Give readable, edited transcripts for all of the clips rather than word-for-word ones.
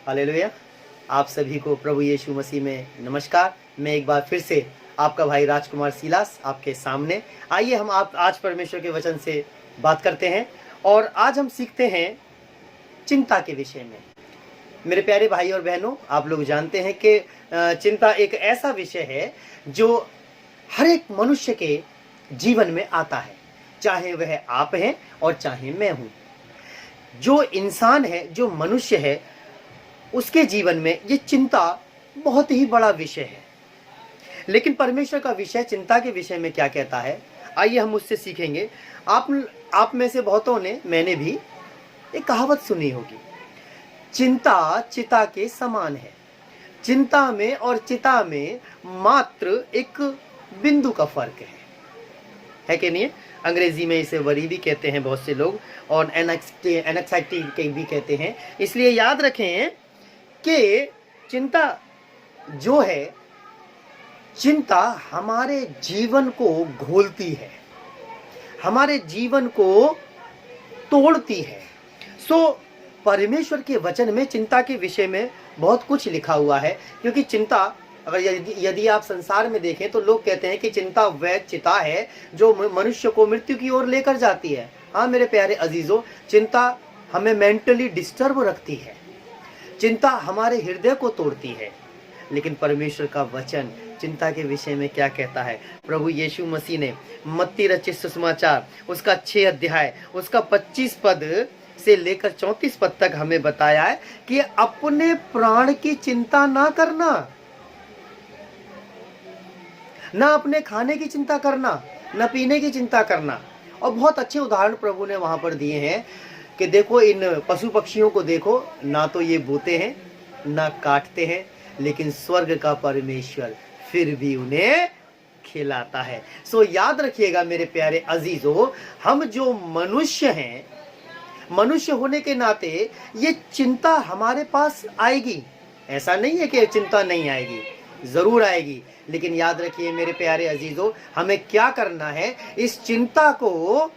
Hallelujah. आप सभी को प्रभु यीशु मसीह में नमस्कार। मैं एक बार फिर से आपका भाई राजकुमार सिलास आपके सामने। आइए हम आप आज परमेश्वर के वचन से बात करते हैं और आज हम सीखते हैं चिंता के विषय में। मेरे प्यारे भाई और बहनों, आप लोग जानते हैं कि चिंता एक ऐसा विषय है जो हर एक मनुष्य के जीवन में आता है, चाहे वह आप हैं और चाहे मैं हूं। जो इंसान है, जो मनुष्य है, उसके जीवन में ये चिंता बहुत ही बड़ा विषय है। लेकिन परमेश्वर का विषय चिंता के विषय में क्या कहता है, आइए हम उससे सीखेंगे। आप में से बहुतों ने, मैंने भी एक कहावत सुनी होगी, चिंता चिता के समान है। चिंता में और चिता में मात्र एक बिंदु का फर्क है कि नहीं? अंग्रेजी में इसे वरी भी कहते हैं बहुत से लोग, और एनक्साइटी के भी कहते हैं। इसलिए याद रखें कि चिंता जो है, चिंता हमारे जीवन को घोलती है, हमारे जीवन को तोड़ती है। परमेश्वर के वचन में चिंता के विषय में बहुत कुछ लिखा हुआ है। क्योंकि चिंता, अगर यदि आप संसार में देखें तो लोग कहते हैं कि चिंता वह चिता है जो मनुष्य को मृत्यु की ओर लेकर जाती है। हाँ मेरे प्यारे अजीजों, चिंता हमें मेंटली डिस्टर्ब रखती है, चिंता हमारे हृदय को तोड़ती है। लेकिन परमेश्वर का वचन चिंता के विषय में क्या कहता है? प्रभु यीशु मसीह ने मत्ती रचित सुसमाचार उसका 6 अध्याय उसका 25 पद से लेकर 34 पद तक हमें बताया है कि अपने प्राण की चिंता ना करना, ना अपने खाने की चिंता करना, ना पीने की चिंता करना। और बहुत अच्छे उदाहरण प्रभु ने वहां पर दिए हैं कि देखो इन पशु पक्षियों को देखो, ना तो ये बोते हैं ना काटते हैं, लेकिन स्वर्ग का परमेश्वर फिर भी उन्हें खिलाता है। याद रखिएगा मेरे प्यारे अजीजों, हम जो मनुष्य हैं, मनुष्य होने के नाते ये चिंता हमारे पास आएगी। ऐसा नहीं है कि चिंता नहीं आएगी, जरूर आएगी। लेकिन याद रखिए मेरे प्यारे अजीजों, हमें क्या करना है? इस चिंता को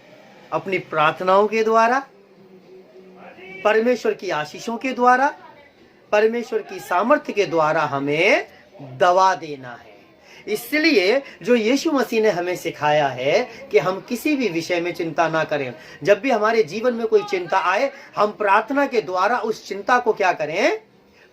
अपनी प्रार्थनाओं के द्वारा, परमेश्वर की आशीषों के द्वारा, परमेश्वर की सामर्थ्य के द्वारा हमें दबा देना है। इसलिए जो यीशु मसीह ने हमें सिखाया है कि हम किसी भी विषय में चिंता ना करें। जब भी हमारे जीवन में कोई चिंता आए, हम प्रार्थना के द्वारा उस चिंता को क्या करें?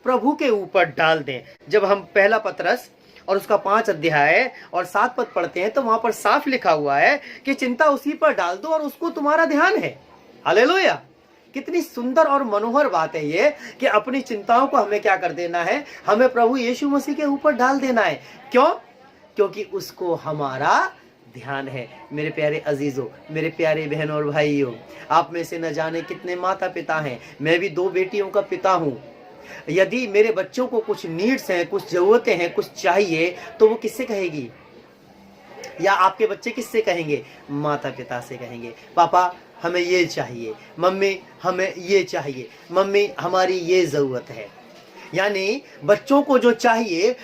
प्रभु के ऊपर डाल दें। जब हम पहला पतरस और उसका 5 अध्याय और 7 पद पढ़ते हैं तो वहां पर साफ लिखा हुआ है कि चिंता उसी पर डाल दो और उसको तुम्हारा ध्यान है। हालेलुया! कितनी सुंदर और मनोहर बात है ये कि अपनी चिंताओं को हमें क्या कर देना है? हमें प्रभु यीशु मसीह के ऊपर डाल देना है। क्यों? क्योंकि उसको हमारा ध्यान है। मेरे प्यारे अजीजों, मेरे प्यारे बहनों और भाइयों, आप में से न जाने कितने माता पिता हैं। मैं भी 2 बेटियों का पिता हूं। यदि मेरे बच्चों को कुछ नीड्स हैं, कुछ जरूरतें हैं, कुछ चाहिए, तो वो किससे कहेगी? या आपके बच्चे किससे कहेंगे? माता पिता से कहेंगे, पापा हमें ये चाहिए, मम्मी हमें ये चाहिए, मम्मी हमारी ये जरूरत है। यानी बच्चों को जो चाहिए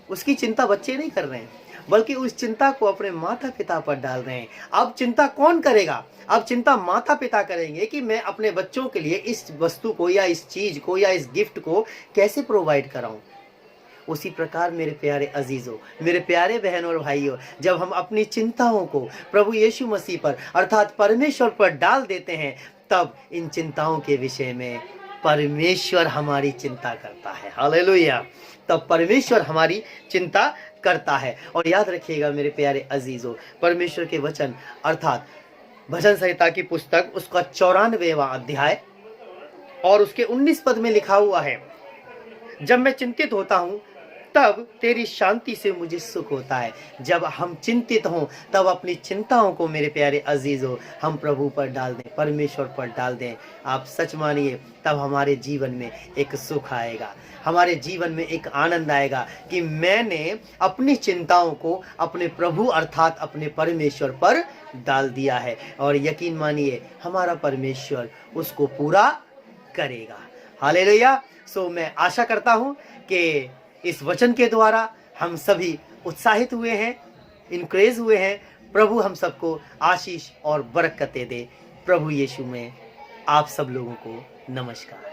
उसकी चिंता बच्चे नहीं कर रहे हैं, बल्कि उस चिंता को अपने माता पिता पर डाल रहे हैं। अब चिंता कौन करेगा? अब चिंता माता पिता करेंगे कि मैं अपने बच्चों के लिए इस वस्तु को या इस चीज को या इस गिफ्ट को कैसे प्रोवाइड कराऊं। उसी प्रकार मेरे प्यारे अजीजों, मेरे प्यारे बहनों और भाइयों, जब हम अपनी चिंताओं को प्रभु यीशु मसीह पर अर्थात परमेश्वर पर डाल देते हैं, तब इन चिंताओं के विषय में परमेश्वर हमारी चिंता करता है। हालेलुया! तब परमेश्वर हमारी चिंता करता है। और याद रखिएगा मेरे प्यारे अजीजों, परमेश्वर के वचन अर्थात भजन संहिता की पुस्तक उसका 94वां अध्याय और उसके 19 पद में लिखा हुआ है, जब मैं चिंतित होता हूं तब तेरी शांति से मुझे सुख होता है। जब हम चिंतित हों तब अपनी चिंताओं को मेरे प्यारे अजीजों हम प्रभु पर डाल दें, परमेश्वर पर डाल दें। आप सच मानिए, तब हमारे जीवन में एक सुख आएगा, हमारे जीवन में एक आनंद आएगा कि मैंने अपनी चिंताओं को अपने प्रभु अर्थात अपने परमेश्वर पर डाल दिया है। और यकीन मानिए हमारा परमेश्वर उसको पूरा करेगा। हालेलुया! मैं आशा करता हूं कि इस वचन के द्वारा हम सभी उत्साहित हुए हैं, इनकरेज हुए हैं। प्रभु हम सबको आशीष और बरकतें दे। प्रभु यीशु में आप सब लोगों को नमस्कार।